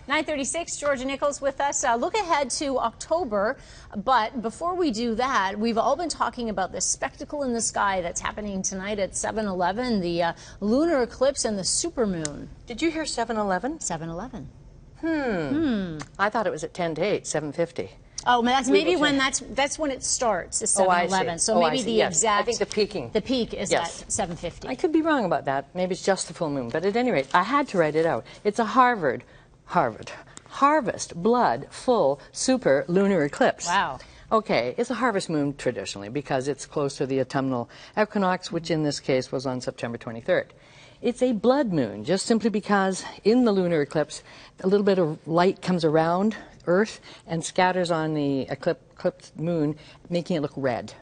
9:36, George and Nichols with us. Look ahead to October, but before we do that, we've all been talking about this spectacle in the sky that's happening tonight at 7/11, the lunar eclipse and the supermoon. Did you hear 7/11? 7/11. I thought it was at 10 to 8, 7:50. Oh, that's maybe when that's when it starts. Is 7/11. So maybe the exact. I think the peak is at 7:50. I could be wrong about that. Maybe it's just the full moon. But at any rate, I had to write it out. It's a harvest blood full super lunar eclipse. Wow. Okay, it's a harvest moon traditionally because it's close to the autumnal equinox, which in this case was on September 23rd. It's a blood moon, just simply because in the lunar eclipse, a little bit of light comes around Earth and scatters on the eclipsed moon, making it look red.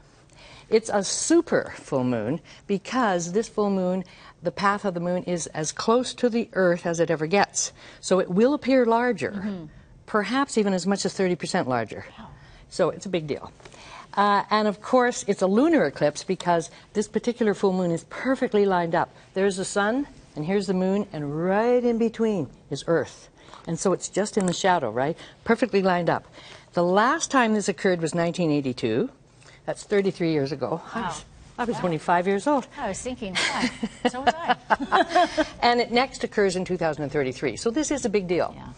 It's a super full moon because this full moon, the path of the moon is as close to the Earth as it ever gets. So it will appear larger, perhaps even as much as 30% larger. So it's a big deal. And of course, it's a lunar eclipse because this particular full moon is perfectly lined up. There's the sun, and here's the moon, and right in between is Earth. And so it's just in the shadow, right? Perfectly lined up. The last time this occurred was 1982. That's 33 years ago. Wow. I was only 5 years old. I was thinking, so was I. And it next occurs in 2033. So this is a big deal. Yeah.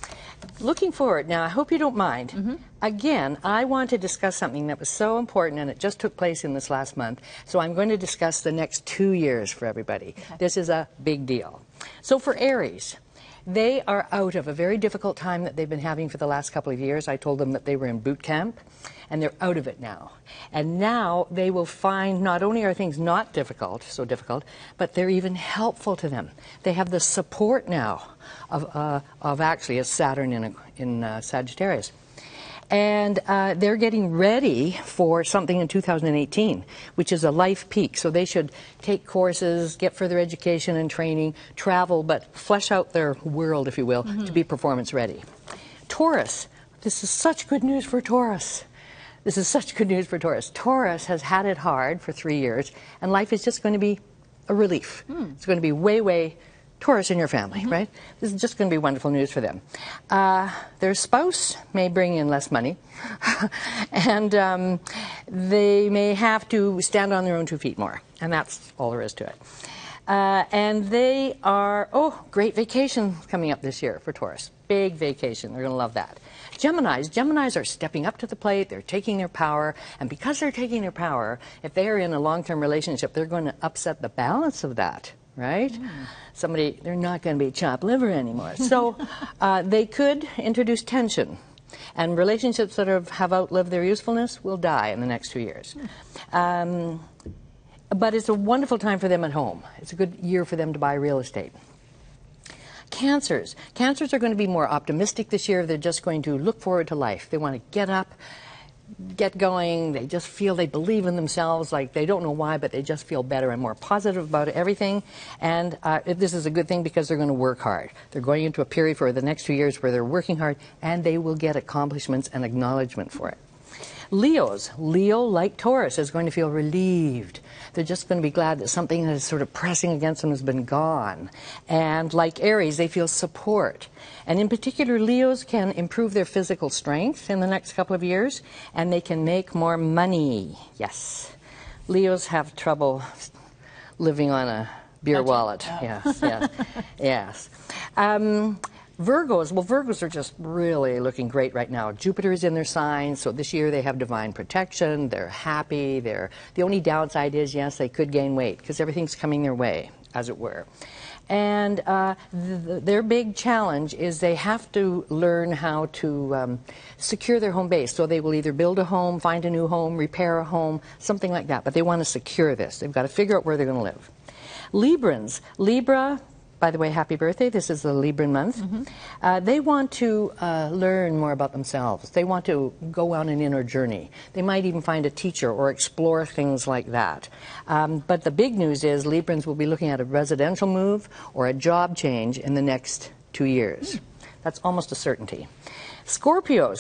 Looking forward, now I hope you don't mind. Again, I want to discuss something that was so important and it just took place in this last month. So I'm going to discuss the next 2 years for everybody. Okay. This is a big deal. So for Aries, they are out of a very difficult time that they've been having for the last couple of years. I told them that they were in boot camp, and they're out of it now. And now they will find not only are things not so difficult, but they're even helpful to them. They have the support now of actually a Saturn in Sagittarius. And they're getting ready for something in 2018, which is a life peak. So they should take courses, get further education and training, travel, but flesh out their world, if you will, to be performance ready. Taurus, this is such good news for Taurus. This is such good news for Taurus. Taurus has had it hard for 3 years, and life is just going to be a relief. It's going to be way Taurus in your family, right? This is just going to be wonderful news for them. Their spouse may bring in less money, and they may have to stand on their own 2 feet more, and that's all there is to it. And they are, great vacation coming up this year for Taurus. Big vacation. They're going to love that. Geminis are stepping up to the plate. They're taking their power. And because they're taking their power, if they are in a long-term relationship, they're going to upset the balance of that, right? They're not going to be chopped liver anymore. So they could introduce tension. And relationships that have outlived their usefulness will die in the next 2 years. But it's a wonderful time for them at home. It's a good year for them to buy real estate. Cancers are going to be more optimistic this year. They're just going to look forward to life. They want to get up, get going. They just feel they believe in themselves, like they don't know why, but they just feel better and more positive about everything. And this is a good thing because they're going to work hard. They're going into a period for the next 2 years where they're working hard, and they will get accomplishments and acknowledgement for it. Leo, like Taurus, is going to feel relieved. They're just going to be glad that something that is sort of pressing against them has been gone. And like Aries, they feel support. And in particular, Leos can improve their physical strength in the next couple of years, and they can make more money. Yes. Leos have trouble living on a beer wallet. Yes. Virgos are just really looking great right now. Jupiter is in their sign, so this year they have divine protection. They're happy. The only downside is, yes, they could gain weight because everything's coming their way, as it were. And their big challenge is they have to learn how to secure their home base. So they will either build a home, find a new home, repair a home, something like that. But they want to secure this. They've got to figure out where they're going to live. Libra, by the way, happy birthday. This is the Libran month. They want to learn more about themselves. They want to go on an inner journey. They might even find a teacher or explore things like that. But the big news is Librans will be looking at a residential move or a job change in the next 2 years. That's almost a certainty. Scorpio,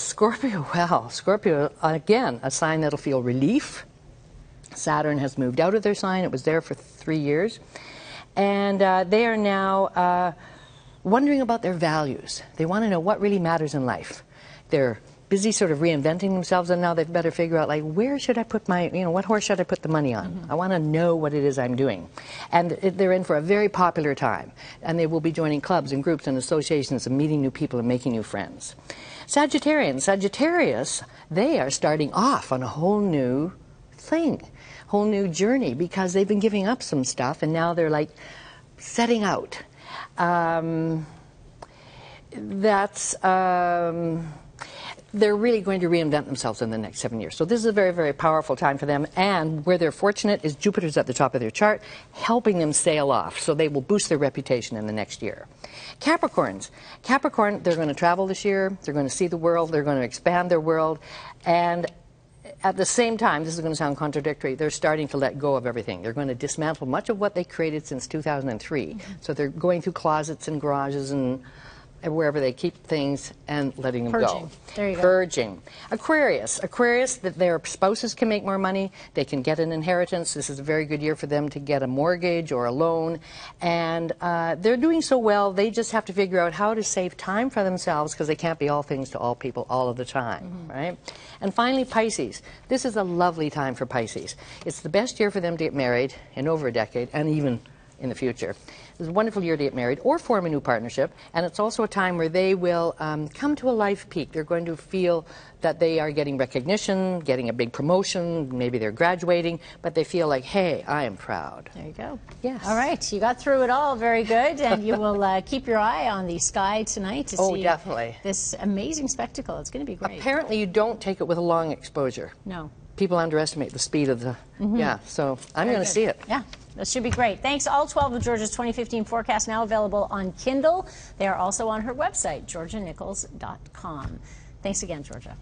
again, a sign that'll feel relief. Saturn has moved out of their sign. It was there for 3 years. And they are now wondering about their values. They want to know what really matters in life. They're busy sort of reinventing themselves, and now they've better figure out, like, where should I put my, what horse should I put the money on? I want to know what it is I'm doing. And they're in for a very popular time, and they will be joining clubs and groups and associations and meeting new people and making new friends. Sagittarius, they are starting off on a whole new thing, whole new journey, because they've been giving up some stuff, and now they're like setting out. They're really going to reinvent themselves in the next 7 years. So this is a very, very powerful time for them. And where they're fortunate is Jupiter's at the top of their chart, helping them sail off. So they will boost their reputation in the next year. Capricorn, they're going to travel this year. They're going to see the world. They're going to expand their world. And at the same time, this is going to sound contradictory, they're starting to let go of everything. They're going to dismantle much of what they created since 2003. So they're going through closets and garages and wherever they keep things and letting them go. There you go. Purging. Aquarius, that their spouses can make more money. They can get an inheritance. This is a very good year for them to get a mortgage or a loan. And they're doing so well, they just have to figure out how to save time for themselves, because they can't be all things to all people all of the time, right? And finally, Pisces. This is a lovely time for Pisces. It's the best year for them to get married in over a decade, and even in the future. It's a wonderful year to get married or form a new partnership, and it's also a time where they will come to a life peak. They're going to feel that they are getting recognition, getting a big promotion, maybe they're graduating, but they feel like, hey, I am proud. There you go. Yes. All right, you got through it all. Very good. And you will keep your eye on the sky tonight to see definitely. This amazing spectacle. It's going to be great. Apparently you don't take it with a long exposure. No. People underestimate the speed of the, so I'm going to see it. Yeah. That should be great. Thanks. All 12 of Georgia's 2015 forecasts now available on Kindle. They are also on her website, georgianichols.com. Thanks again, Georgia.